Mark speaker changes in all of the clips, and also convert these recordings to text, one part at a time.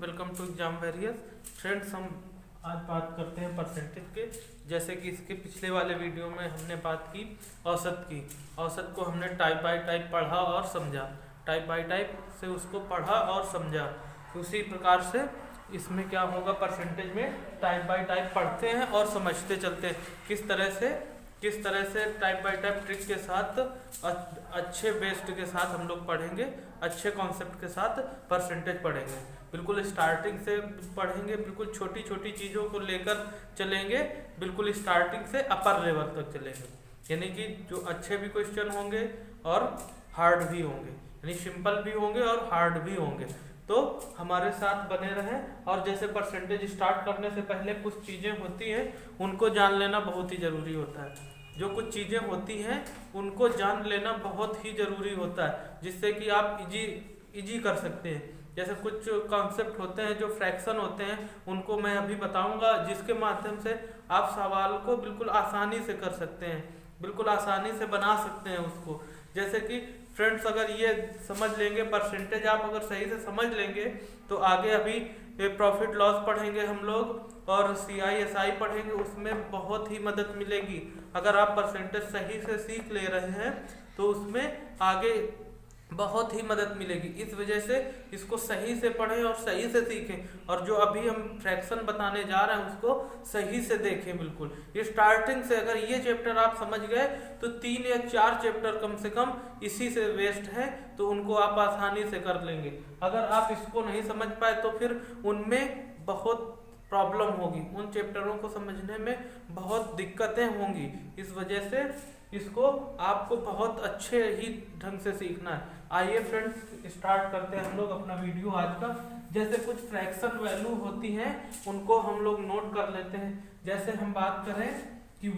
Speaker 1: Welcome to exam various. Friends, हम आज बात करते हैं परसेंटेज के। जैसे कि इसके पिछले वाले वीडियो में हमने बात की औसत की। औसत को हमने टाइप बाय टाइप पढ़ा और समझा, टाइप बाय टाइप से उसको पढ़ा और समझा। उसी प्रकार से इसमें क्या होगा, परसेंटेज में टाइप बाय टाइप पढ़ते हैं और समझते चलते हैं। किस तरह से टाइप बाय टाइप ट्रिक के साथ अच्छे बेस्ड के साथ हम लोग पढ़ेंगे, अच्छे कॉन्सेप्ट के साथ परसेंटेज पढ़ेंगे। बिल्कुल स्टार्टिंग से पढ़ेंगे, बिल्कुल छोटी छोटी चीज़ों को लेकर चलेंगे, बिल्कुल स्टार्टिंग से अपर लेवल तक चलेंगे। यानी कि जो अच्छे भी क्वेश्चन होंगे और हार्ड भी होंगे, यानी सिंपल भी होंगे और हार्ड भी होंगे। तो हमारे साथ बने रहें। और जैसे परसेंटेज स्टार्ट करने से पहले कुछ चीज़ें होती हैं, उनको जान लेना बहुत ही ज़रूरी होता है। जो कुछ चीज़ें होती हैं उनको जान लेना बहुत ही ज़रूरी होता है, जिससे कि आप इजी कर सकते हैं। जैसे कुछ कॉन्सेप्ट होते हैं जो फ्रैक्शन होते हैं, उनको मैं अभी बताऊंगा, जिसके माध्यम से आप सवाल को बिल्कुल आसानी से कर सकते हैं, बिल्कुल आसानी से बना सकते हैं उसको। जैसे कि फ्रेंड्स, अगर ये समझ लेंगे, परसेंटेज आप अगर सही से समझ लेंगे, तो आगे अभी प्रॉफिट लॉस पढ़ेंगे हम लोग और CI/SI पढ़ेंगे, उसमें बहुत ही मदद मिलेगी। अगर आप परसेंटेज सही से सीख ले रहे हैं तो उसमें आगे बहुत ही मदद मिलेगी। इस वजह से इसको सही से पढ़ें और सही से सीखें। और जो अभी हम फ्रैक्शन बताने जा रहे हैं उसको सही से देखें। बिल्कुल स्टार्टिंग से अगर ये चैप्टर आप समझ गए तो 3 या 4 चैप्टर कम से कम इसी से वेस्ट हैं, तो उनको आप आसानी से कर लेंगे। अगर आप इसको नहीं समझ पाए तो फिर उनमें बहुत प्रॉब्लम होगी, उन चैप्टरों को समझने में बहुत दिक्कतें होंगी। इस वजह से इसको आपको बहुत अच्छे ही ढंग से सीखना है। आइए फ्रेंड्स, स्टार्ट करते हैं हम लोग अपना वीडियो आज का। जैसे कुछ फ्रैक्शन वैल्यू होती हैं उनको हम लोग नोट कर लेते हैं। जैसे हम बात करें कि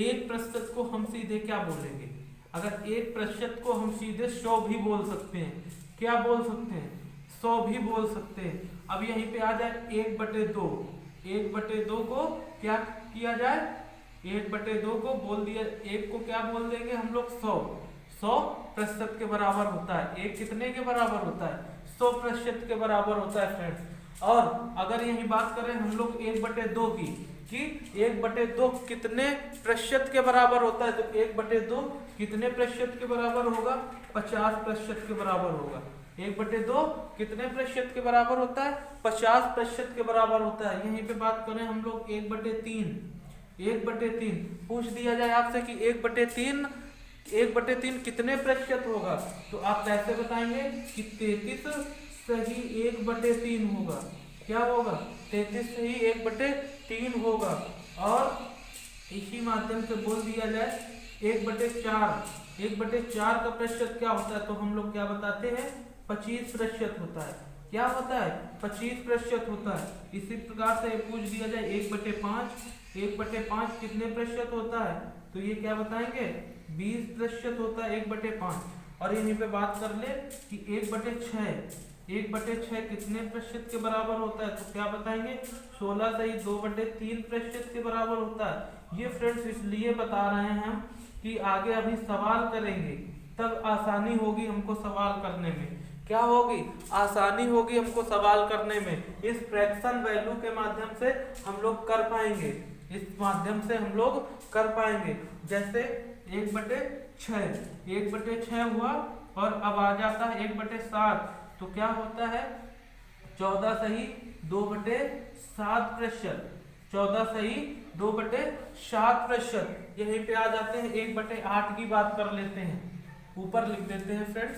Speaker 1: 1% को हम सीधे क्या बोलेंगे? अगर 1% को हम सीधे 100 भी बोल सकते हैं। क्या बोल सकते हैं? 100 भी बोल सकते हैं। अब यहीं पे आ जाए 1/2। 1/2 को क्या किया जाए? 1/2 को बोल दिया, 1 को क्या बोल देंगे हम लोग? 100% के बराबर होता है। 1 कितने के बराबर होता है? 100% के बराबर होता है फ्रेंड्स। और अगर यही बात करें हम लोग 1/2 की, कि 1/2 कितने प्रतिशत के बराबर होता है, तो 1/2 कितने प्रतिशत के बराबर होगा? 50% के बराबर होगा। 1/2 कितने प्रतिशत के बराबर होता है? 50% के बराबर होता है। यहीं पे बात करें हम लोग 1/3 पूछ दिया जाए आपसे कि 1/3 कितने प्रतिशत होगा, तो आप कैसे बताएंगे कि 33 सही 1/3 होगा। क्या होगा? 33 सही 1/3 होगा। और इसी माध्यम से बोल दिया जाए 1/4 का प्रतिशत क्या होता है, तो हम लोग क्या बताते हैं? 25% होता है। क्या होता है? 25% होता है। इसी प्रकार से पूछ दिया जाए 1/5 कितने प्रतिशत होता है, तो ये क्या बताएंगे? 20% होता है 1/5। और यहीं पे बात कर ले कि 1/6 कितने प्रतिशत के बराबर होता है, तो क्या बताएंगे? 16 सही 2/3 प्रतिशत के बराबर होता है। ये फ्रेंड्स इसलिए बता रहे हैं हम कि आगे अभी सवाल करेंगे तब आसानी होगी हमको सवाल करने में। क्या होगी? आसानी होगी हमको सवाल करने में। इस फ्रैक्शन वैल्यू के माध्यम से हम लोग कर पाएंगे, इस माध्यम से हम लोग कर पाएंगे। जैसे 1/6 हुआ और अब आ जाता है 1/7, तो क्या होता है? 14 सही 2/7%। 14 सही 2/7%। यहीं पे आ जाते हैं 1/8 की बात कर लेते हैं। ऊपर लिख देते हैं फ्रेंड्स,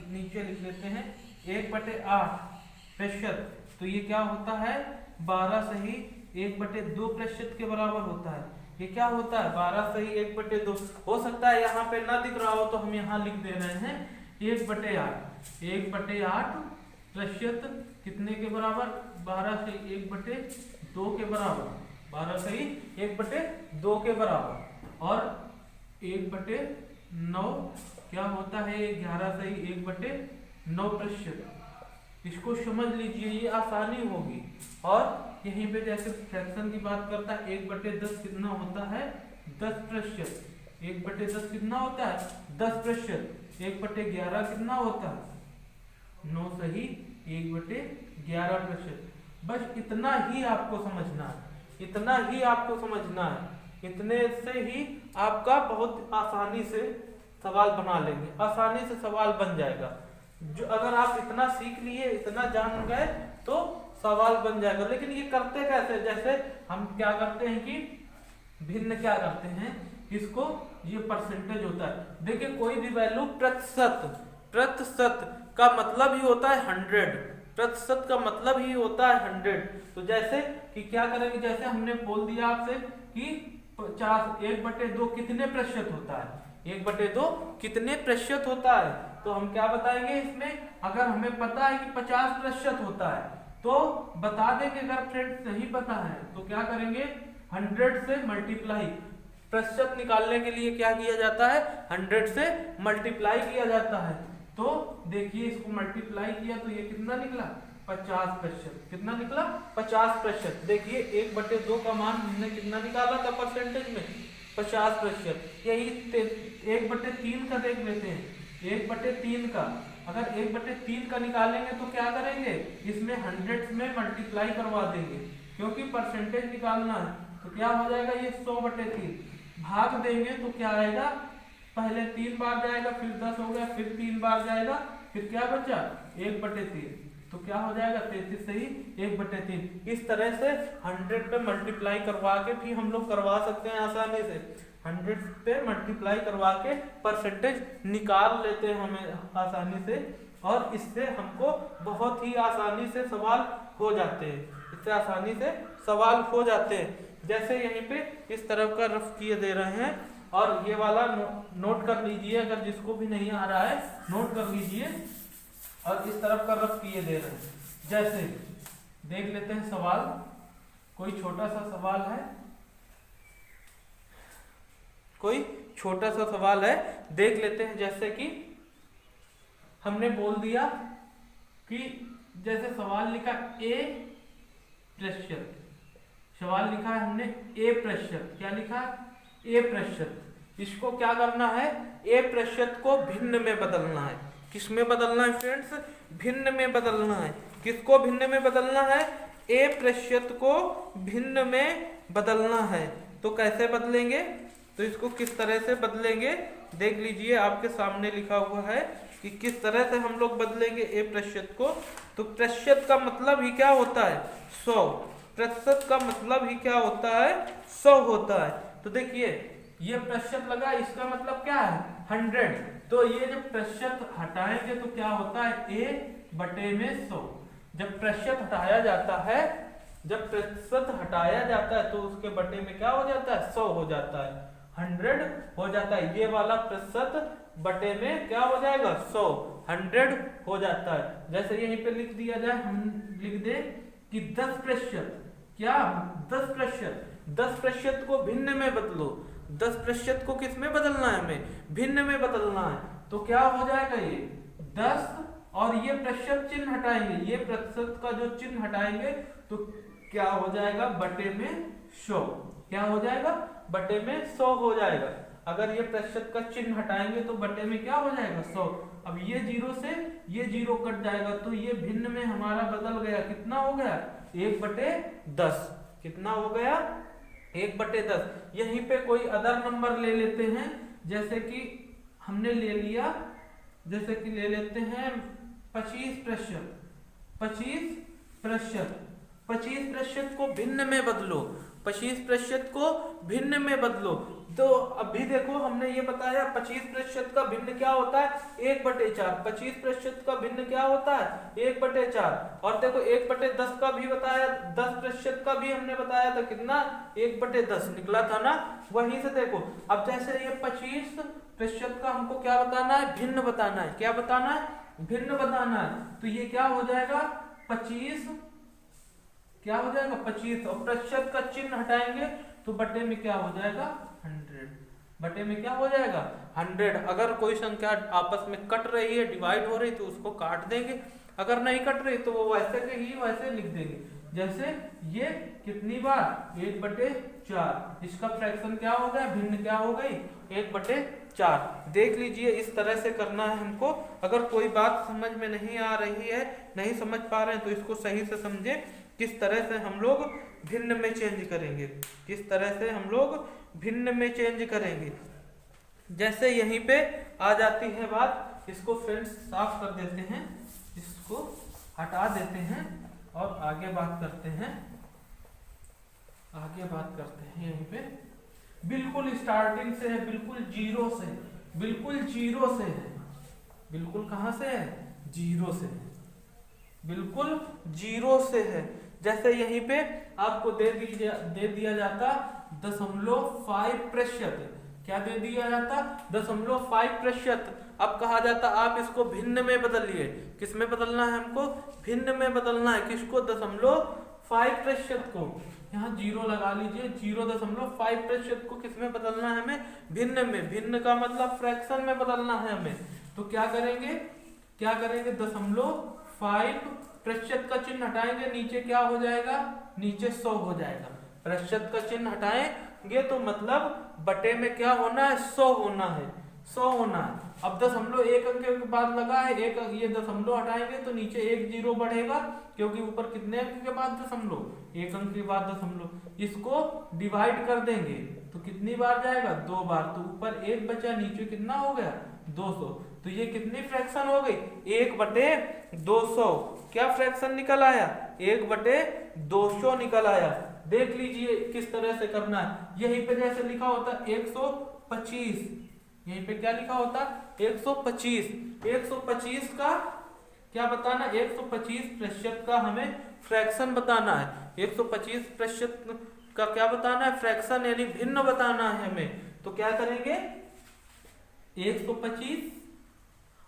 Speaker 1: नीचे लिख लेते हैं 1/8%। तो ये क्या होता है? 12 सही 1/2% के बराबर होता है। ये क्या होता है? 12 सही 1/2। हो सकता है यहाँ पे ना दिख रहा हो तो हम यहाँ लिख दे रहे हैं 1/8। 1/8% कितने के बराबर? 12 सही 1/2 के बराबर। 12 सही 1/2 के बराबर। और 1/9 क्या होता है? 11 सही 1/9%। इसको समझ लीजिए, ये आसानी होगी। और यहीं पे जैसे फ्रैक्शन की बात करता है 1/10 कितना होता है? 10%। 1/10 कितना होता है? 10%। 1/11 कितना होता है? 9 सही 1/11%। बस इतना ही आपको समझना है, इतना ही आपको समझना है। इतने से ही आपका बहुत आसानी से सवाल बना लेंगे, आसानी से सवाल बन जाएगा। जो अगर आप इतना सीख लिए, इतना जान गए तो सवाल बन जाएगा। लेकिन ये करते कैसे? जैसे हम क्या करते हैं कि भिन्न क्या करते हैं इसको, ये परसेंटेज होता है। देखिए कोई भी वैल्यू प्रतिशत का मतलब ही होता है 100, प्रतिशत का मतलब ही होता है 100। तो जैसे कि क्या करेंगे, जैसे हमने बोल दिया आपसे कि 50 1/2 कितने प्रतिशत होता है, 1/2 कितने प्रतिशत होता है, तो हम क्या बताएंगे इसमें, अगर हमें पता है कि 50% होता है तो बता देंगे। अगर फ्रेंड्स नहीं पता है तो क्या करेंगे, 100 से मल्टीप्लाई, प्रतिशत निकालने के लिए क्या किया जाता है, 100 से मल्टीप्लाई किया जाता है। तो देखिए इसको मल्टीप्लाई किया तो ये कितना निकला, 50%। कितना निकला, 50%। देखिए 1/2 का मान हमने कितना निकाला था परसेंटेज में, 50%। यही 1/3 का देख लेते हैं, 1/3 का, अगर 1/3 का निकालेंगे तो क्या करेंगे, इसमें 100 में मल्टीप्लाई करवा देंगे क्योंकि परसेंटेज निकालना है। तो क्या हो जाएगा, ये 100/3 भाग देंगे तो क्या आएगा, पहले 3 बार जाएगा, फिर 10 हो गया, फिर 3 बार जाएगा, फिर क्या बचा 1/3। तो क्या हो जाएगा 33 से ही 1/3। इस तरह से 100 पे मल्टीप्लाई करवा के भी हम लोग करवा सकते हैं आसानी से। 100 पे मल्टीप्लाई करवा के परसेंटेज निकाल लेते हैं हमें आसानी से, और इससे हमको बहुत ही आसानी से सवाल हो जाते हैं, इससे आसानी से सवाल हो जाते हैं। जैसे यहीं पे इस तरफ का रफ किए दे रहे हैं, और ये वाला नोट कर लीजिए, अगर जिसको भी नहीं आ रहा है नोट कर लीजिए, और इस तरफ का रफ किए दे रहे हैं। जैसे देख लेते हैं सवाल, कोई छोटा सा सवाल है, कोई छोटा सा सवाल है, देख लेते हैं। जैसे कि हमने बोल दिया कि जैसे सवाल लिखा A%, सवाल लिखा है हमने A%, क्या लिखा है A%। इसको क्या करना है, A% को भिन्न में बदलना है। किस में बदलना है फ्रेंड्स, भिन्न में बदलना है। किसको भिन्न में बदलना है, A% को भिन्न में बदलना है। तो कैसे बदलेंगे, तो इसको किस तरह से बदलेंगे देख लीजिए, आपके सामने लिखा हुआ है कि किस तरह से हम लोग बदलेंगे A% को। तो प्रतिशत का मतलब ही क्या होता है, 100। प्रतिशत का मतलब ही क्या होता है, 100 होता है। तो देखिए ये प्रतिशत लगा, इसका मतलब क्या है 100। तो ये जब प्रतिशत हटाएंगे तो क्या होता है, A/100। जब प्रतिशत हटाया जाता है, जब प्रतिशत हटाया जाता है तो उसके बटे में क्या हो जाता है, 100 हो जाता है, 100 हो जाता है। ये वाला प्रतिशत बटे में क्या हो जाएगा, 100, 100 हो जाता है। जैसे यहीं पे लिख दिया जाए, हम लिख दे कि 10%, क्या 10%, 10% को भिन्न में बदलो। 10% को किस में बदलना है, हमें भिन्न में बदलना है। तो क्या हो जाएगा, ये 10 और ये प्रतिशत चिन्ह हटाएंगे, ये प्रतिशत का जो चिन्ह हटाएंगे तो क्या हो जाएगा, बटे में 100। क्या हो जाएगा, बटे में 100 हो जाएगा। अगर ये प्रतिशत का चिन्ह हटाएंगे तो बटे में क्या हो जाएगा, 100। अब ये 0 से ये 0 कट जाएगा, तो ये भिन्न में हमारा बदल गया, कितना हो गया, 1/10। कितना हो गया, 1/10। यहीं पे कोई अदर नंबर ले लेते हैं, जैसे कि हमने ले लिया, जैसे कि ले लेते हैं 25%। 25% को भिन्न में बदलो, 25% को भिन्न में बदलो। तो अभी देखो हमने ये बताया 25% का भिन्न क्या होता है, 1/4। 25% का भिन्न क्या होता है, 1/4। और देखो 1/10 का भी बताया, 10% का भी हमने बताया था, कितना 1/10 निकला था ना। वहीं से देखो, अब जैसे ये 25% का हमको क्या बताना है, भिन्न बताना है। क्या बताना है, भिन्न बताना है। तो ये क्या हो जाएगा, 25, क्या हो जाएगा 25, और प्रतिशत का चिन्ह हटाएंगे तो बटे में क्या हो जाएगा, 100। बटे में क्या हो जाएगा, 100। अगर कोई संख्या आपस में कट रही है, डिवाइड हो रही, तो उसको काट देंगे। अगर नहीं कट रही तो वो वैसे के ही वैसे लिख देंगे। जैसे ये कितनी बार, 1/4। इसका फ्रैक्शन क्या हो गया, भिन्न क्या हो गई, 1/4। 4। देख लीजिए इस तरह से करना है हमको। अगर कोई बात समझ में नहीं आ रही है, नहीं समझ पा रहे हैं, तो इसको सही से समझें किस तरह से हम लोग भिन्न में चेंज करेंगे, किस तरह से हम लोग भिन्न में चेंज करेंगे। जैसे यहीं पे आ जाती है बात, इसको फ्रेंड्स साफ कर देते हैं, इसको हटा देते हैं और आगे बात करते हैं, आगे बात करते हैं। यहीं पे बिल्कुल स्टार्टिंग से है, बिल्कुल जीरो से, बिल्कुल जीरो से है, बिल्कुल कहाँ से है, जीरो से है, बिल्कुल जीरो से है। जैसे यहीं पे आपको दे दिया जाता 0.5%, क्या दे दिया जाता 0.5%। अब कहा जाता आप इसको भिन्न में बदलिए। किस में बदलना है हमको, भिन्न में बदलना है। किसको, 0.5% को, यहाँ जीरो लगा लीजिए, 0.5% को किस में बदलना है हमें, भिन्न में। भिन्न का मतलब फ्रैक्शन में बदलना है हमें। तो क्या करेंगे, 0.5% का चिन्ह हटाएंगे, नीचे क्या हो जाएगा, नीचे 100 हो जाएगा। प्रतिशत का चिन्ह हटाएंगे तो मतलब बटे में क्या होना है, 100 होना है, 100 होना है। अब 1 अंक के बाद लगा है, एक ये दशमलव हटाएंगे तो नीचे 1 जीरो बढ़ेगा, क्योंकि ऊपर कितने अंक के बाद दशमलव, 1 अंक के बाद दशमलव। इसको डिवाइड कर देंगे तो कितनी बार जाएगा, 2 बार। तो ऊपर 1 बचा, नीचे कितना हो गया, 200। तो ये कितनी फ्रैक्शन हो गई, 1/200। क्या फ्रैक्शन निकल आया, 1/200 निकल आया। देख लीजिए किस तरह से करना है। यहीं पे जैसे लिखा होता 125, यहीं पे क्या लिखा होता 125। 125 का क्या बताना, 125% का हमें फ्रैक्शन बताना है। 125% का क्या बताना है, फ्रैक्शन यानी भिन्न बताना है हमें। तो क्या करेंगे, 125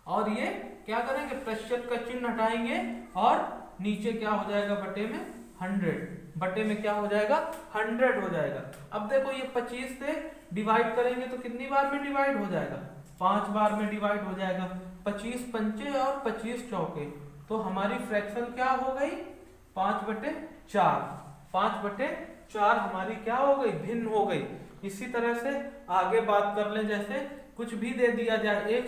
Speaker 1: और ये क्या करेंगे, प्रतिशत का चिन्ह हटाएंगे और नीचे क्या हो जाएगा, बटे में 100, बटे में क्या हो जाएगा, 100 हो जाएगा। अब देखो ये 25 से डिवाइड करेंगे तो कितनी बार में डिवाइड हो जाएगा, 5 बार में डिवाइड हो जाएगा। 25 पंचे और 25 चौके, तो हमारी फ्रैक्शन क्या हो गई, 5/4। 5/4 हमारी क्या हो गई, भिन्न हो गई। इसी तरह से आगे बात कर लें, जैसे कुछ भी दे दिया जाए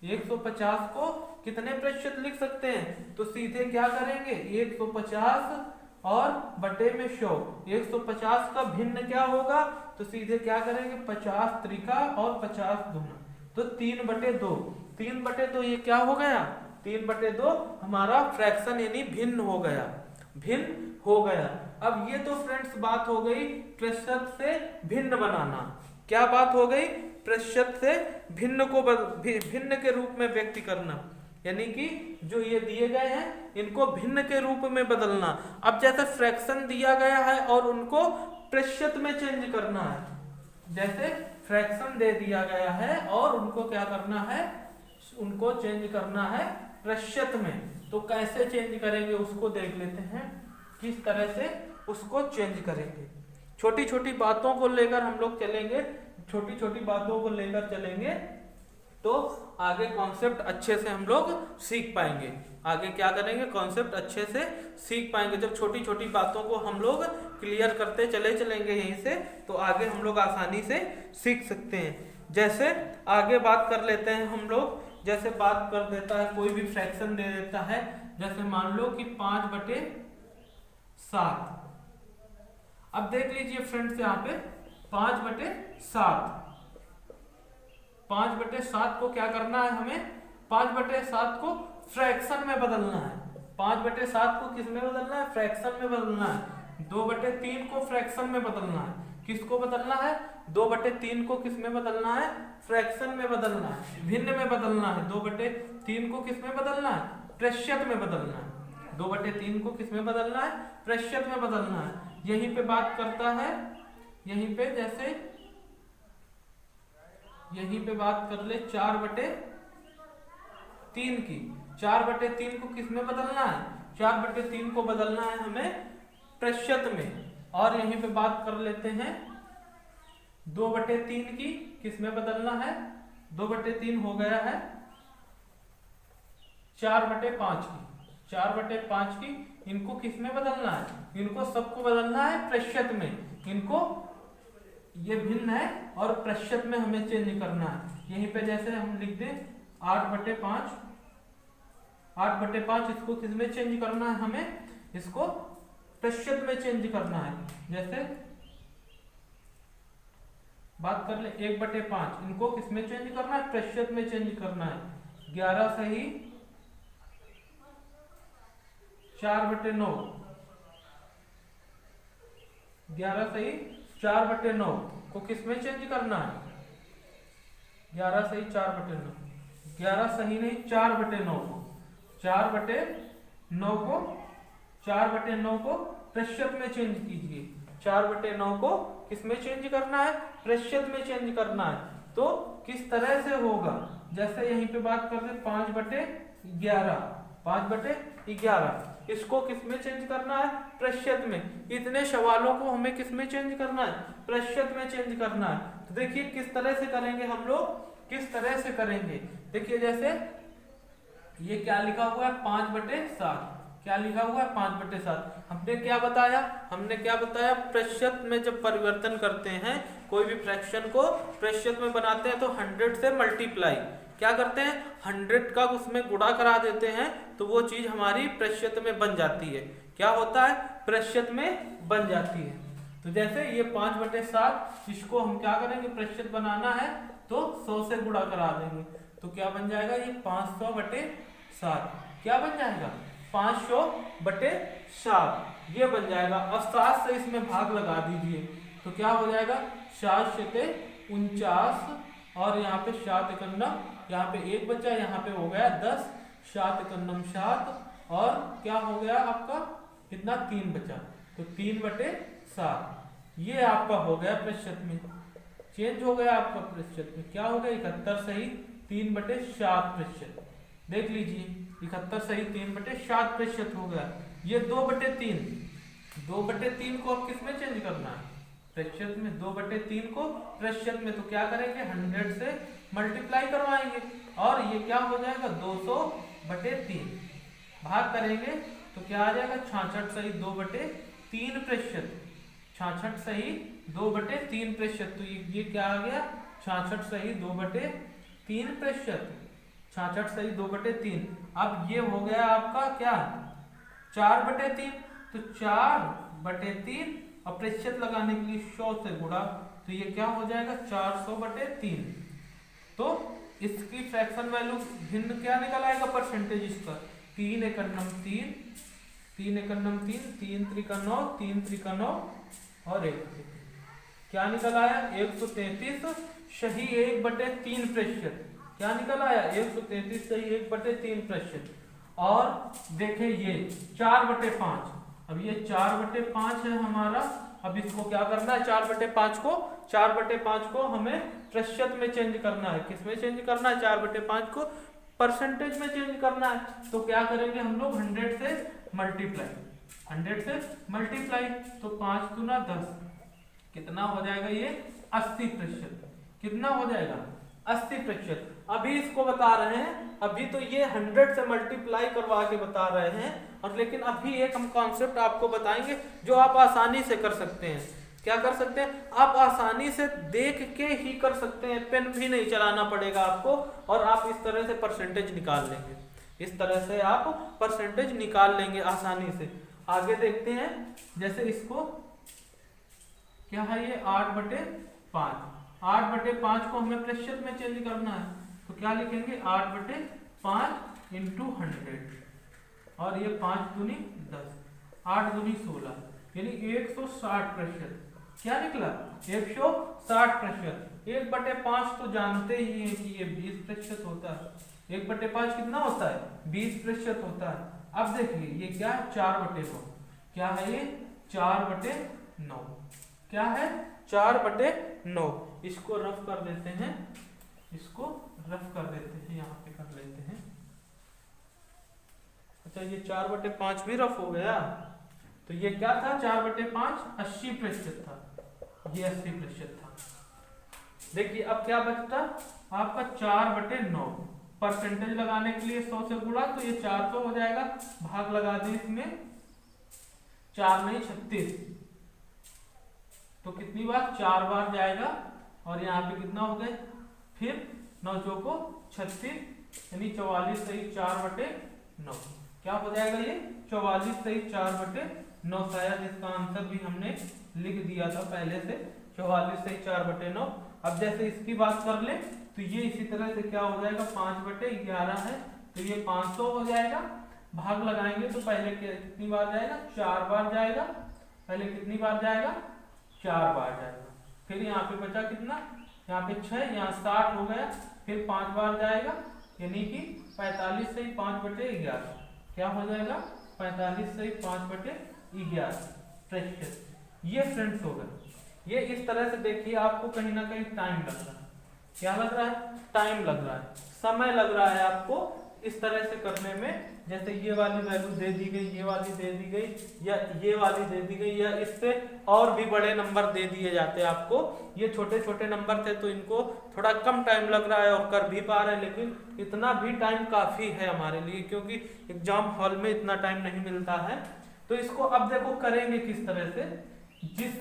Speaker 1: 150 को कितने प्रतिशत लिख सकते हैं, तो सीधे क्या करेंगे, 150 और बटे में 100। 150 का भिन्न क्या होगा, तो सीधे क्या करेंगे, 50 त्रिका और 50 दूना, तो 3/2। 3/2 ये क्या हो गया, 3/2 हमारा फ्रैक्शन यानी भिन्न हो गया, भिन्न हो गया। अब ये तो फ्रेंड्स बात हो गई प्रतिशत से भिन्न बनाना। क्या बात हो गई, प्रतिशत से भिन्न को भिन्न के रूप में व्यक्त करना, यानी कि जो ये दिए गए हैं इनको भिन्न के रूप में बदलना। अब जैसे फ्रैक्शन दिया गया है और उनको प्रतिशत में चेंज करना है, जैसे फ्रैक्शन दे दिया गया है और उनको क्या करना है, उनको चेंज करना है प्रतिशत में। तो कैसे चेंज करेंगे उसको देख लेते हैं, किस तरह से उसको चेंज करेंगे। छोटी छोटी बातों को लेकर हम लोग चलेंगे, छोटी छोटी बातों को लेकर चलेंगे तो आगे कॉन्सेप्ट अच्छे से हम लोग सीख पाएंगे। आगे क्या करेंगे, कॉन्सेप्ट अच्छे से सीख पाएंगे। जब छोटी छोटी बातों को हम लोग क्लियर करते चलेंगे यहीं से, तो आगे हम लोग आसानी से सीख सकते हैं। जैसे आगे बात कर लेते हैं हम लोग, जैसे बात कर देता है, कोई भी फ्रैक्शन दे देता है, जैसे मान लो कि 5/7। अब देख लीजिए फ्रेंड्स, यहाँ पे 5/7, 5/7 को क्या करना है हमें, 5/7 को फ्रैक्शन में बदलना है। 5/7 को किस में बदलना है, फ्रैक्शन में बदलना है। 2/3 को फ्रैक्शन में बदलना है। किसको बदलना है, 2/3 को किस में बदलना है, फ्रैक्शन में बदलना है, भिन्न में बदलना है। 2/3 को किस में बदलना है, प्रतिशत में बदलना है। 2/3 को किस में बदलना है, प्रतिशत में बदलना है। यहीं पे बात करता है, यहीं पे जैसे यहीं पे बात कर ले 4/3 की। 4/3 को किस में बदलना है, 4/3 को बदलना है हमें प्रतिशत में। और यहीं पे बात कर लेते हैं 2/3 की, किस में बदलना है, 2/3 हो गया है 4/5 की। 4/5 की, इनको किस में बदलना है, इनको सबको बदलना है प्रतिशत में। इनको ये भिन्न है और प्रतिशत में हमें चेंज करना है। यहीं पे जैसे हम लिख दें 8/5, 8/5 इसको किस में चेंज करना है, हमें इसको प्रतिशत में चेंज करना है। जैसे बात कर ले 1/5, इनको किस में चेंज करना है, प्रतिशत में चेंज करना है। 11 सही 4/9, 11 सही 4/9 को किस में चेंज करना है, 11 सही 4/9, 11 सही नहीं 4/9 को, 4/9 को, 4/9 को प्रतिशत में चेंज कीजिए। 4/9 को किस में चेंज करना है, प्रतिशत में चेंज करना है। तो किस तरह से होगा, जैसे यहीं पे बात कर रहे 5/11, 5/11 इसको किस में चेंज करना है, प्रतिशत में। इतने सवालों को हमें किस में चेंज करना है, प्रतिशत में चेंज करना है। तो देखिए किस तरह से करेंगे हम लोग, किस तरह से करेंगे। देखिए जैसे ये क्या लिखा हुआ है 5/7, क्या लिखा हुआ है 5/7। हमने क्या बताया, हमने क्या बताया, प्रतिशत में जब परिवर्तन करते हैं कोई भी फ्रैक्शन को प्रतिशत में बनाते हैं तो 100 से मल्टीप्लाई क्या करते हैं, 100 का उसमें गुणा करा देते हैं तो वो चीज हमारी प्रतिशत में बन जाती है। क्या होता है, प्रतिशत में बन जाती है। तो जैसे ये 5/7 इसको हम क्या करेंगे, प्रतिशत बनाना है तो 100 से गुणा करा देंगे तो क्या बन जाएगा, ये 500/7 क्या बन जाएगा, 500/7 ये बन जाएगा। और 7 से इसमें भाग लगा दीजिए तो क्या हो जाएगा, 7 से 49 और यहाँ पे 7 एकम, यहाँ पे 1 बचा, यहाँ पे हो गया 10, 7 एकम 7 और क्या हो गया आपका कितना 3 बचा, तो 3/7 ये आपका हो गया प्रतिशत में, चेंज हो गया आपका प्रतिशत में। क्या हो गया 71 सही 3/7 प्रतिशत। देख लीजिए 71 सही 3/7 प्रतिशत हो गया। ये 2/3, 2/3 को अब किस में चेंज करना है, प्रतिशत में। 2/3 को प्रतिशत में तो क्या करेंगे 100 से मल्टीप्लाई करवाएंगे और ये क्या हो जाएगा 200/3 भाग करेंगे तो क्या आ जाएगा 66 सही 2/3 प्रतिशत, 66 सही 2/3 प्रतिशत। तो ये क्या आ गया 66 सही 2/3 प्रतिशत, 66 सही 2/3। अब ये हो गया आपका क्या 4/3, तो 4/3 और प्रतिशत लगाने के लिए 100 से गुणा तो ये क्या हो जाएगा 400/3। तो इसकी फ्रैक्शन वैल्यू भिन्न क्या निकल आएगा परसेंटेज इसका 3 एकम 3, 3 एकम 3, 3 त्रिका 9, 3 त्रिका 9 और 1 क्या निकल आया 133 सही 1/3 प्रतिशत। क्या निकल आया 133 सही 1/3 प्रतिशत। और देखें ये 4/5, अब ये 4/5 है हमारा। अब इसको क्या करना है 4/5 को हमें प्रतिशत में चेंज करना है। किस में चेंज करना है 4/5 को परसेंटेज में चेंज करना है। तो क्या करेंगे हम लोग 100 से मल्टीप्लाई, 100 से मल्टीप्लाई तो 5 दूना 10 कितना हो जाएगा ये 80%। कितना हो जाएगा 80%। अभी इसको बता रहे हैं, अभी तो ये 100 से मल्टीप्लाई करवा के बता रहे हैं और लेकिन अभी एक हम कॉन्सेप्ट आपको बताएंगे जो आप आसानी से कर सकते हैं। क्या कर सकते हैं आप आसानी से देख के ही कर सकते हैं, पेन भी नहीं चलाना पड़ेगा आपको और आप इस तरह से परसेंटेज निकाल लेंगे। इस तरह से आप परसेंटेज निकाल लेंगे आसानी से। आगे देखते हैं जैसे इसको क्या है ये 8/5, 8/5 को हमें प्रतिशत में चेंज करना है तो क्या लिखेंगे 8/5 इंटू 100 और ये 5 दूनी 10, 8 दूनी 16 यानी 160%। क्या निकला 160%। 1/5 तो जानते ही हैं कि ये 20% होता है। 1/5 कितना होता है 20% होता है। अब देखिए ये क्या है 4/9, क्या है ये 4/9, क्या है 4/9। इसको रफ कर देते हैं, इसको रफ कर देते हैं, यहाँ पे कर लेते हैं। अच्छा ये 4/5 भी रफ हो गया तो ये क्या था 4/5 80% था, ये 80% था। देखिए अब क्या बचता आपका 4/9 परसेंटेज लगाने के लिए 100 से गुणा तो ये 400 हो जाएगा, भाग लगा दें इसमें 4 नहीं 36 तो कितनी बार 4 बार जाएगा और यहाँ पे कितना हो गए, फिर 9 चौको 36, यानी 44 सही 4/9। क्या हो जाएगा ये 44 सही 4/9। शायद इसका आंसर भी हमने लिख दिया था पहले से, 44 सही 4/9। अब जैसे इसकी बात कर ले तो ये इसी तरह से क्या हो जाएगा, 5/11 है तो ये 500 हो जाएगा। भाग लगाएंगे तो पहले कितनी बार जाएगा, 4 बार जाएगा। पहले कितनी बार जाएगा, 4 बार जाएगा। फिर यहाँ पे बचा कितना, यहाँ पे 6, यहाँ 60 हो गया, फिर 5 बार जाएगा, यानी कि 45 सही 5/11। क्या हो जाएगा, 45 सही 5/11 प्रतिशत। ये फ्रेंड्स हो गए। ये इस तरह से देखिए, आपको कहीं ना कहीं टाइम लग रहा है। क्या लग रहा है, टाइम लग रहा है, समय लग रहा है आपको इस तरह से करने में। जैसे ये वाली वैल्यू दे दी गई, ये वाली दे दी गई, या ये वाली दे दी गई, या इससे और भी बड़े नंबर दे दिए जाते हैं आपको। ये छोटे छोटे नंबर थे तो इनको थोड़ा कम टाइम लग रहा है और कर भी पा रहे हैं, लेकिन इतना भी टाइम काफी है हमारे लिए, क्योंकि एग्जाम हॉल में इतना टाइम नहीं मिलता है। तो इसको अब देखो करेंगे किस तरह से, किस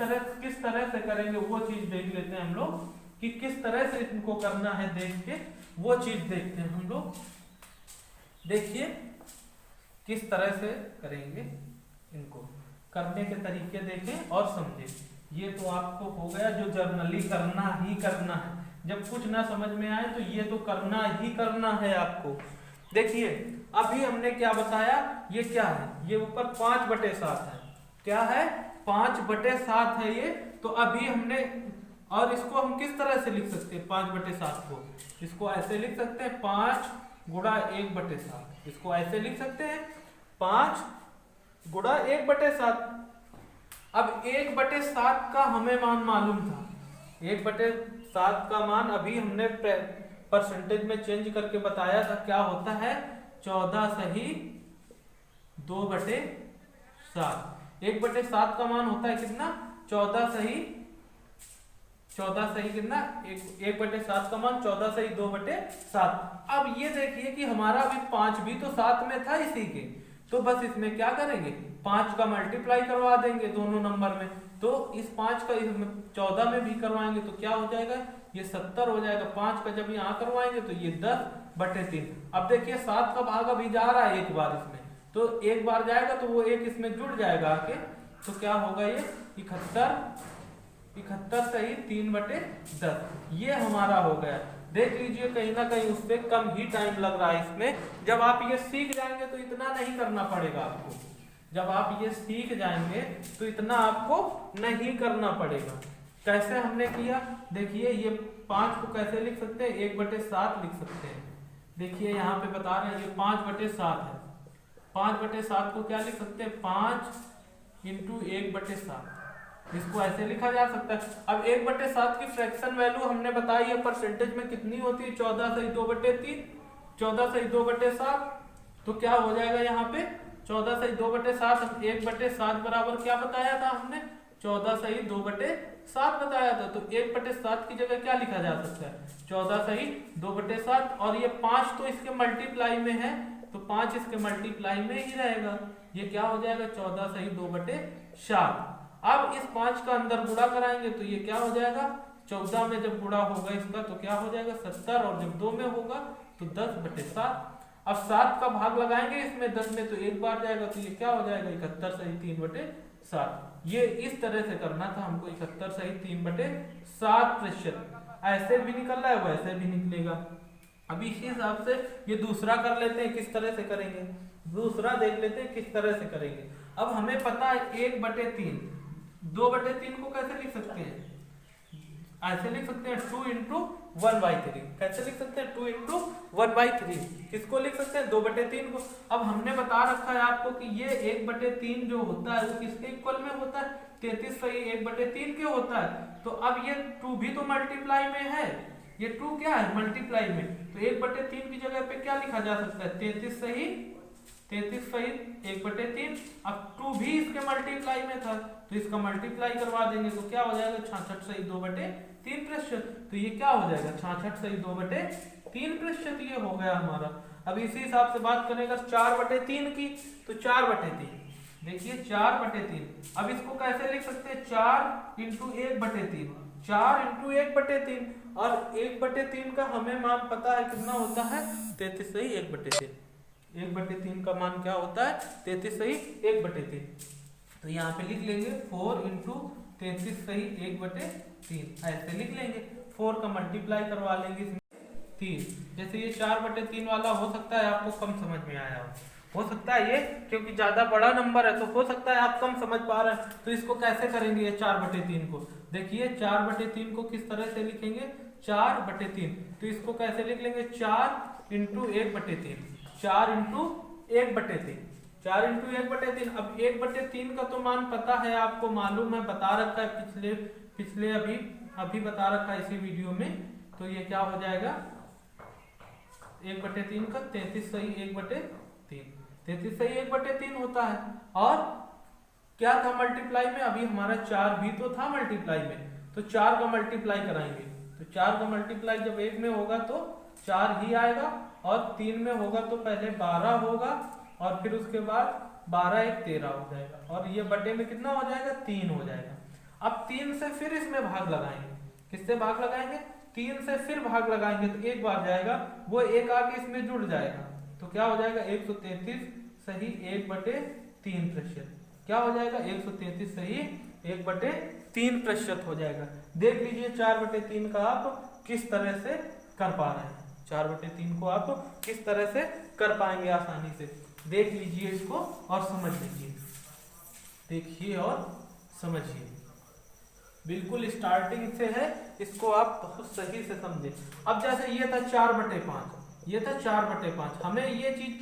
Speaker 1: तरह से करेंगे वो चीज देख लेते हैं हम लोग, कि किस तरह से इनको करना है। देख के वो चीज देखते हैं हम लोग। देखिए किस तरह से करेंगे, इनको करने के तरीके देखें और समझें। ये तो आपको हो गया जो जर्नली करना ही करना है। जब कुछ ना समझ में आए तो ये तो करना ही करना है आपको। देखिए अभी हमने क्या बताया, ये क्या है, ये ऊपर 5/7 है। क्या है, 5/7 है ये। तो अभी हमने, और इसको हम किस तरह से लिख सकते हैं 5/7 को, इसको ऐसे लिख सकते हैं 5 गुणा 1/7। इसको ऐसे लिख सकते हैं 5 गुणा 1/7। अब 1/7 का हमें मान मालूम था, 1/7 का मान अभी हमने परसेंटेज में चेंज करके बताया था। क्या होता है, 14 सही 2/7। 1/7 का मान होता है कितना, 14 सही कितना, 1/7 का मान 14 सही 2/7। अब ये देखिए कि हमारा अभी 5 भी तो साथ में था इसी के, तो बस इसमें क्या करेंगे, 5 का मल्टीप्लाई करवा देंगे दोनों नंबर में। तो इस 5 का इसमें 14 में भी करवाएंगे तो क्या हो जाएगा, ये 70 हो जाएगा। 5 का जब यहाँ करवाएंगे तो ये 10/3। अब देखिए 7 का भाग अभी जा रहा है एक बार इसमें, तो एक बार जाएगा तो वो एक इसमें जुड़ जाएगा आके। तो क्या होगा, ये 71 सही 3/10। ये हमारा हो गया। देख लीजिए कहीं ना कहीं उससे कम ही टाइम लग रहा है इसमें। जब आप ये सीख जाएंगे तो इतना नहीं करना पड़ेगा आपको। जब आप ये सीख जाएंगे तो इतना आपको नहीं करना पड़ेगा। कैसे हमने किया, देखिए ये 5 को कैसे लिख सकते हैं, 1/7 लिख सकते हैं। देखिए यहाँ पे बता रहे हैं ये 5/7 है। 5/7 को क्या लिख सकते हैं, 5 × 1/7। इसको ऐसे लिखा जा सकता है। अब 1/7 की फ्रैक्शन वैल्यू हमने बताई है परसेंटेज में कितनी होती है, 14 सही 2/3, 14 सही 2/7। तो क्या हो जाएगा यहाँ पे, 14 सही 2/7। 1/7 बराबर क्या बताया था हमने, 14 सही 2/7 बताया था। तो 1/7 की जगह क्या लिखा जा सकता है, 14 सही 2/7। और ये 5 तो इसके मल्टीप्लाई में है, तो 5 इसके मल्टीप्लाई में ही रहेगा। ये क्या हो जाएगा, 14 सही 2/7। अब इस 5 का अंदर गुणा कराएंगे तो ये क्या हो जाएगा, 14 में जब गुणा होगा इसका तो क्या हो जाएगा 70, और जब 2 में होगा तो 10/7। अब 7 का भाग लगाएंगे इसमें 10 में तो एक बार जाएगा, तो ये क्या हो जाएगा 71 सही 3/7। ये इस तरह से करना था हमको, 71 सही 3/7%। ऐसे भी निकल रहा है, वैसे भी निकलेगा। अब इसी हिसाब से ये दूसरा कर लेते हैं, किस तरह से करेंगे, दूसरा देख लेते हैं किस तरह से करेंगे। अब हमें पता है 1/3, 2/3 को कैसे लिख सकते हैं, ऐसे लिख सकते हैं 2 × 1/3। कैसे लिख सकते हैं, 2 × 1/3। किसको लिख सकते हैं, 2/3 को। अब हमने बता रखा है आपको कि ये 1/3 जो होता है वो किसके इक्वल में होता है, 33 सही 1/3 के होता है। तो अब ये 2 भी तो मल्टीप्लाई में है, ये 2 क्या है, मल्टीप्लाई में। तो 1/3 की जगह पे क्या लिखा जा सकता है, 33 सही 1/3। अब 2 भी इसके मल्टीप्लाई में था तो इसका मल्टीप्लाई करवा देंगे तो क्या हो जाएगा, 66 सही 2/3%। तो ये क्या हो जाएगा, 66 सही 2/3%। ये हो गया हमारा। अब इसी हिसाब से बात करें अगर 4/3 की, तो 4/3 देखिए 4/3। अब इसको कैसे लिख सकते हैं, 4 × 1/3। 4 इंटू 1/3, और 1/3 का हमें मान पता है कितना होता है 33 सही 1/3। 1/3 का मान क्या होता है 33 सही 1/3। तो यहाँ पे लिख लेंगे 4 इंटू 33 सही 1/3, ऐसे लिख लेंगे। 4 का मल्टीप्लाई करवा लेंगे इसमें 3। जैसे ये 4/3 वाला हो सकता है आपको कम समझ में आया हो सकता है ये, क्योंकि ज्यादा बड़ा नंबर है तो हो सकता है आप कम समझ पा रहे हैं। तो इसको कैसे करेंगे ये 4/3 को, देखिए 4/3 को किस तरह से लिखेंगे 4/3, तो इसको कैसे लिख लेंगे 4 इंटू 1/3, 4 इंटू 1/3, 4 इंटू 1/3। अब 1/3 का तो मान पता है आपको, मालूम है, बता रखा है पिछले अभी बता रखा है इसी वीडियो में। तो ये क्या हो जाएगा 1/3 का 33 सही 1/3, 33 सही 1/3 होता है। और क्या था मल्टीप्लाई में, अभी हमारा 4 भी तो था मल्टीप्लाई में, तो 4 का मल्टीप्लाई कराएंगे। तो 4 का मल्टीप्लाई जब 1 में होगा तो 4 ही आएगा, और 3 में होगा तो पहले 12 होगा, और फिर उसके बाद 12 1 13 हो जाएगा, और ये बटे में कितना हो जाएगा 3 हो जाएगा। अब 3 से फिर इसमें भाग लगाएंगे, किससे भाग लगाएंगे 3 से फिर भाग लगाएंगे, तो एक बार जाएगा वो एक आके इसमें जुड़ जाएगा, तो क्या हो जाएगा 133 सही 1/3%। क्या हो जाएगा 133 सही 1/3% हो जाएगा। देख लीजिए 4/3 का आप किस तरह से कर पा रहे हैं, 4/3 को आप किस तरह से कर पाएंगे आसानी से। देख लीजिए इसको और समझ लीजिए, देखिए और समझिए, बिल्कुल स्टार्टिंग से है, इसको आप बहुत सही से समझे। अब जैसे ये था 4/5, ये था 4/5, हमें ये चीज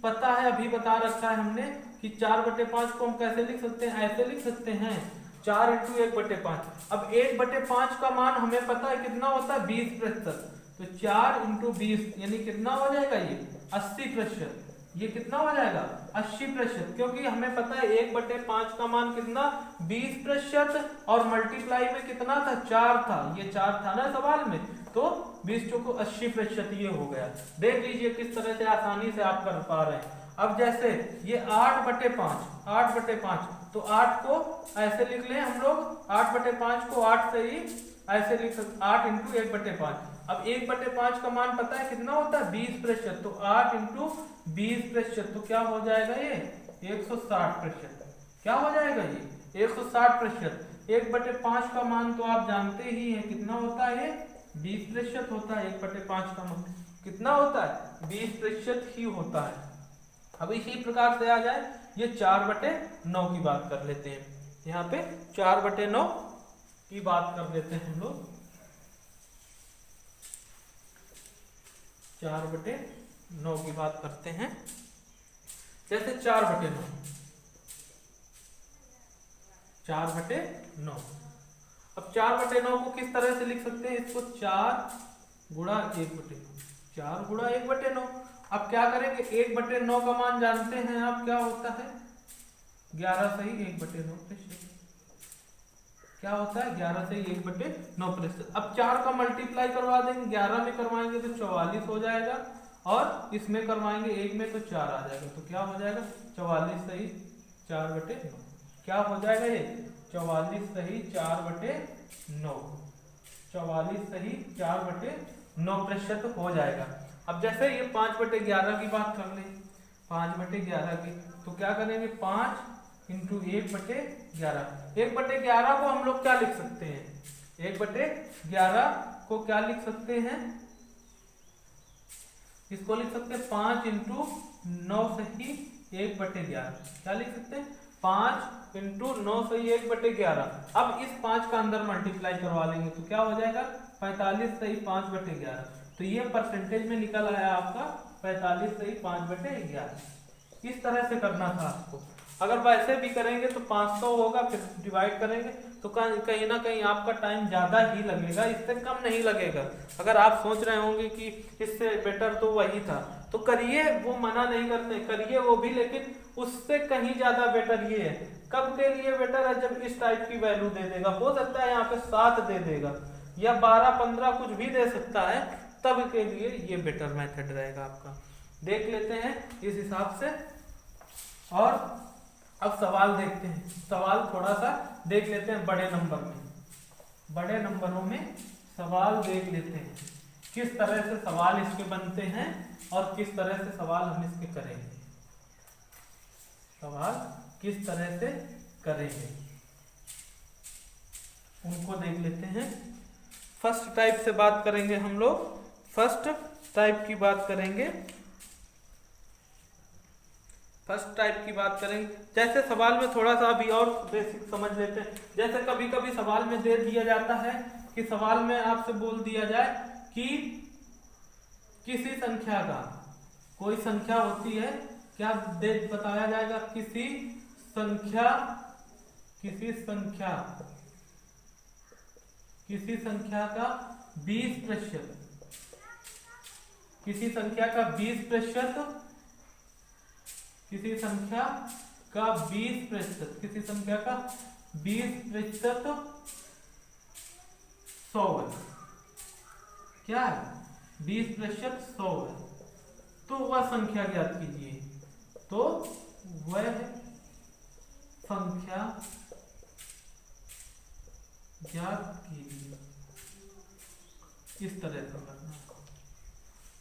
Speaker 1: पता है, अभी बता रखा है हमने कि 4/5 को हम कैसे लिख सकते हैं, ऐसे लिख सकते हैं 4 इंटू 1/5। अब 1/5 का मान हमें पता है कितना होता है 20%, तो 4 इंटू 20 यानी कितना हो जाएगा ये 80%। ये कितना हो जाएगा 80%, क्योंकि हमें पता है 1/5 का मान कितना 20%, और मल्टीप्लाई में कितना था 4 था, ये 4 था ना सवाल में, तो 20 को 80% ये हो गया। देख लीजिए किस तरह से आसानी से आप कर पा रहे हैं। अब जैसे ये 8/5, तो 8 को ऐसे लिख लें हम लोग, 8/5 को 8 से ही ऐसे लिख सकते 8 इंटू 1/5। अब 1/5 का मान पता है कितना होता है 20%, तो 8 इंटू 20%, तो क्या हो जाएगा ये 160%। क्या हो जाएगा ये 160%। 1/5 का मान तो आप जानते ही हैं कितना होता है, ये 20% होता है। 1/5 का मान कितना होता है 20% ही होता है। अब इसी प्रकार से आ जाए, ये 4/9 की बात कर लेते हैं, यहाँ पे 4/9 की बात कर लेते हैं हम लोग। 4/9 की बात करते हैं, जैसे 4/9, 4/9। अब 4/9 को किस तरह से लिख सकते हैं, इसको 4 गुणा 1/9, 4 गुणा 1/9। अब क्या करेंगे 1/9 का मान जानते हैं आप क्या होता है 11 सही 1/9%। क्या होता है 11 से 1/9%। अब 4 का मल्टीप्लाई करवा देंगे, 11 में करवाएंगे तो 44 हो जाएगा, और इसमें करवाएंगे 1 में तो 4 आ जाएगा, तो क्या हो जाएगा 44 सही 4/9। क्या हो जाएगा ये 44 सही 4/9, 44 सही 4/9% हो जाएगा। अब जैसे ये 5/11 की बात कर ले, 5/11 की, तो क्या करेंगे 5 इंटू 1/11। 1/11 को हम लोग क्या लिख सकते हैं, 1/11 को क्या लिख सकते हैं, इसको लिख सकते हैं 5 इंटू 9 सही 1/11। क्या लिख सकते हैं 5 इंटू 9 सही 1/11। अब इस 5 का अंदर मल्टीप्लाई करवा लेंगे तो क्या हो जाएगा 45 सही 5/11। तो ये परसेंटेज में निकल आया आपका 45 सही 5/11। इस तरह से करना था आपको। अगर वैसे भी करेंगे तो 500 होगा, फिर डिवाइड करेंगे तो कहीं ना कहीं आपका टाइम ज़्यादा ही लगेगा, इससे कम नहीं लगेगा। अगर आप सोच रहे होंगे कि इससे बेटर तो वही था, तो करिए, वो मना नहीं करते, करिए वो भी, लेकिन उससे कहीं ज़्यादा बेटर ये है। कब के लिए बेटर है, जब इस टाइप की वैल्यू दे देगा, हो सकता है यहाँ पे 7 दे देगा या 12-15 कुछ भी दे सकता है, तब के लिए ये बेटर मेथड रहेगा आपका। देख लेते हैं इस हिसाब से। और अब सवाल देखते हैं, सवाल थोड़ा सा देख लेते हैं बड़े नंबर में। बड़े नंबरों में सवाल देख लेते हैं, किस तरह से सवाल इसके बनते हैं और किस तरह से सवाल हम इसके करेंगे, सवाल किस तरह से करेंगे उनको देख लेते हैं। फर्स्ट टाइप से बात करेंगे हम लोग, फर्स्ट टाइप की बात करेंगे, फर्स्ट टाइप की बात करेंगे। जैसे सवाल में थोड़ा सा अभी और बेसिक समझ लेते हैं। जैसे कभी कभी सवाल में दे दिया जाता है कि सवाल में आपसे बोल दिया जाए कि किसी संख्या का, कोई संख्या होती है, क्या दे बताया जाएगा, किसी संख्या का 20%, किसी संख्या का 20%, किसी संख्या का 20%, किसी संख्या का 20% 100 है, क्या है 20% 100 है, तो वह संख्या ज्ञात कीजिए। तो वह संख्या ज्ञात कीजिए, इस तरह से करना।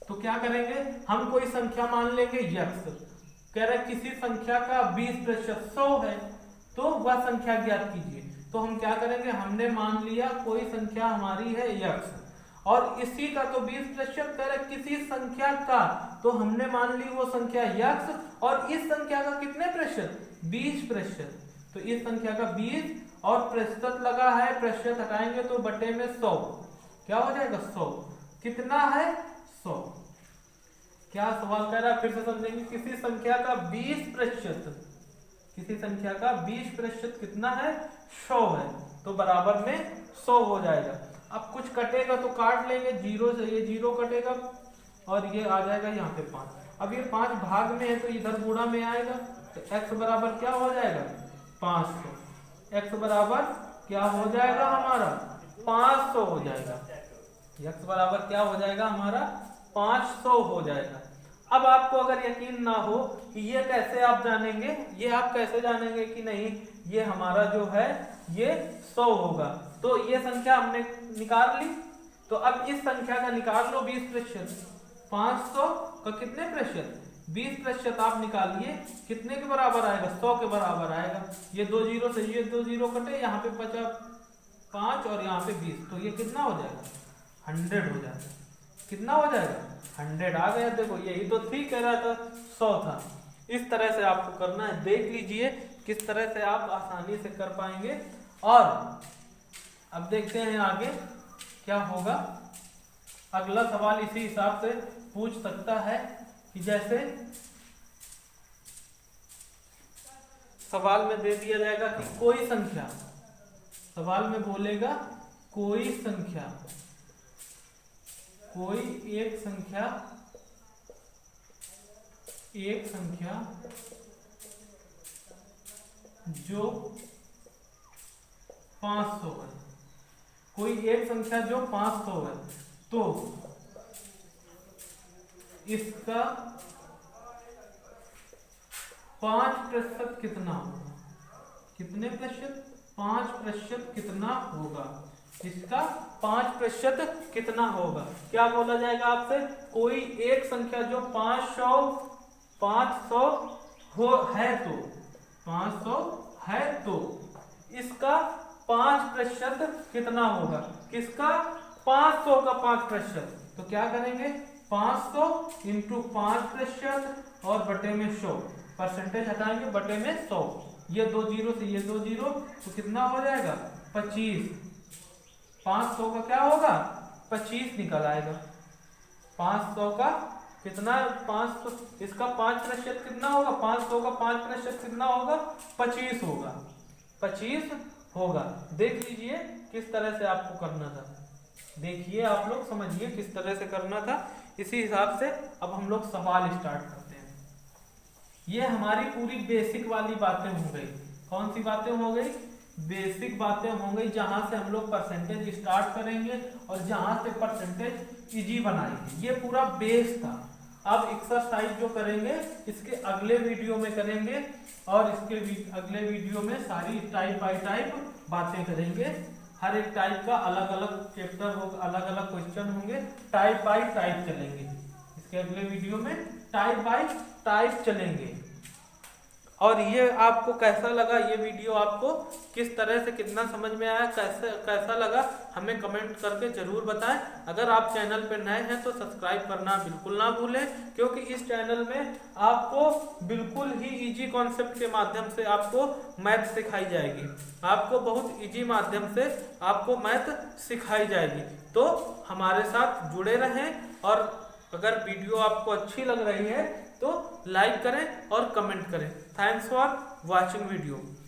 Speaker 1: तो क्या करेंगे, हम कोई संख्या मान लेंगे यक्स, कह रहे किसी संख्या का 20% 100 है, तो वह संख्या ज्ञात कीजिए। तो हम क्या करेंगे, हमने मान लिया कोई संख्या हमारी है यक्स और इसी का तो 20% कह रहे किसी संख्या का, तो हमने मान ली वो संख्या यक्स और इस संख्या का कितने प्रतिशत, 20%। तो इस संख्या का 20 और प्रतिशत लगा है, प्रतिशत हटाएंगे तो बटे में 100, क्या हो जाएगा 100, कितना है 100। क्या सवाल कह रहा है, फिर से समझेंगे, किसी संख्या का 20%, किसी संख्या का 20% कितना है 100 है, तो बराबर में 100 हो जाएगा। अब कुछ कटेगा तो काट लेंगे, जीरो से ये जीरो कटेगा और ये आ जाएगा यहाँ पे 5। अब ये 5 भाग में है तो इधर गुणा में आएगा, तो x बराबर क्या हो जाएगा 500, x बराबर क्या हो जाएगा हमारा 500 हो जाएगा, x बराबर क्या हो जाएगा हमारा 500 हो जाएगा। अब आपको अगर यकीन ना हो कि ये कैसे आप जानेंगे, ये आप कैसे जानेंगे कि नहीं ये हमारा जो है ये 100 होगा, तो ये संख्या हमने निकाल ली, तो अब इस संख्या का निकाल लो 20%, 500 का कितने प्रतिशत 20% आप निकालिए, कितने के बराबर आएगा 100 के बराबर आएगा। ये 2 जीरो से ये 2 जीरो कटे, यहाँ पे बचा 5 और यहाँ पे 20, तो ये कितना हो जाएगा 100 हो जाएगा, कितना हो जाएगा 100 आ गया। देखो यही तो ठीक कह रहा था 100 था। इस तरह से आपको करना है, देख लीजिए किस तरह से आप आसानी से कर पाएंगे। और अब देखते हैं आगे क्या होगा। अगला सवाल इसी हिसाब से पूछ सकता है कि जैसे सवाल में दे दिया जाएगा कि कोई संख्या, सवाल में बोलेगा कोई संख्या, कोई एक संख्या जो 500 है, कोई एक संख्या जो 500 है, तो इसका 5% कितना होगा, कितने प्रतिशत 5% कितना होगा, इसका 5% कितना होगा। क्या बोला जाएगा आपसे, कोई एक संख्या जो 500 हो है, तो 500 है तो इसका 5% कितना होगा, किसका 500 का 5%। तो क्या करेंगे 500 इंटू 5% और बटे में 100, परसेंटेज हटाएंगे बटे में 100, ये 2 जीरो से ये 2 जीरो, तो कितना हो जाएगा 25। 500 का क्या होगा 25 निकल आएगा, 500 का कितना 500, इसका 5% कितना होगा, 500 का 5% कितना होगा 25 होगा, 25 होगा। देख लीजिए किस तरह से आपको करना था, देखिए आप लोग समझिए किस तरह से करना था। इसी हिसाब से अब हम लोग सवाल स्टार्ट करते हैं। ये हमारी पूरी बेसिक वाली बातें हो गई। कौन सी बातें हो गई, बेसिक बातें हो गई, जहां से हम लोग परसेंटेज स्टार्ट करेंगे और जहां से परसेंटेज इजी बनाएंगे। ये पूरा बेस था। अब एक्सरसाइज जो करेंगे इसके अगले वीडियो में करेंगे और इसके अगले वीडियो में सारी टाइप बाय टाइप बातें करेंगे। हर एक टाइप का अलग अलग चैप्टर होगा, अलग अलग क्वेश्चन होंगे, टाइप बाय टाइप चलेंगे। इसके अगले वीडियो में टाइप बाय टाइप चलेंगे। और ये आपको कैसा लगा, ये वीडियो आपको किस तरह से कितना समझ में आया, कैसा लगा, हमें कमेंट करके जरूर बताएं। अगर आप चैनल पर नए हैं तो सब्सक्राइब करना बिल्कुल ना भूलें, क्योंकि इस चैनल में आपको बिल्कुल ही इजी कॉन्सेप्ट के माध्यम से आपको मैथ सिखाई जाएगी। आपको बहुत इजी माध्यम से आपको मैथ सिखाई जाएगी। तो हमारे साथ जुड़े रहें, और अगर वीडियो आपको अच्छी लग रही है तो लाइक करें और कमेंट करें। Thanks for watching video.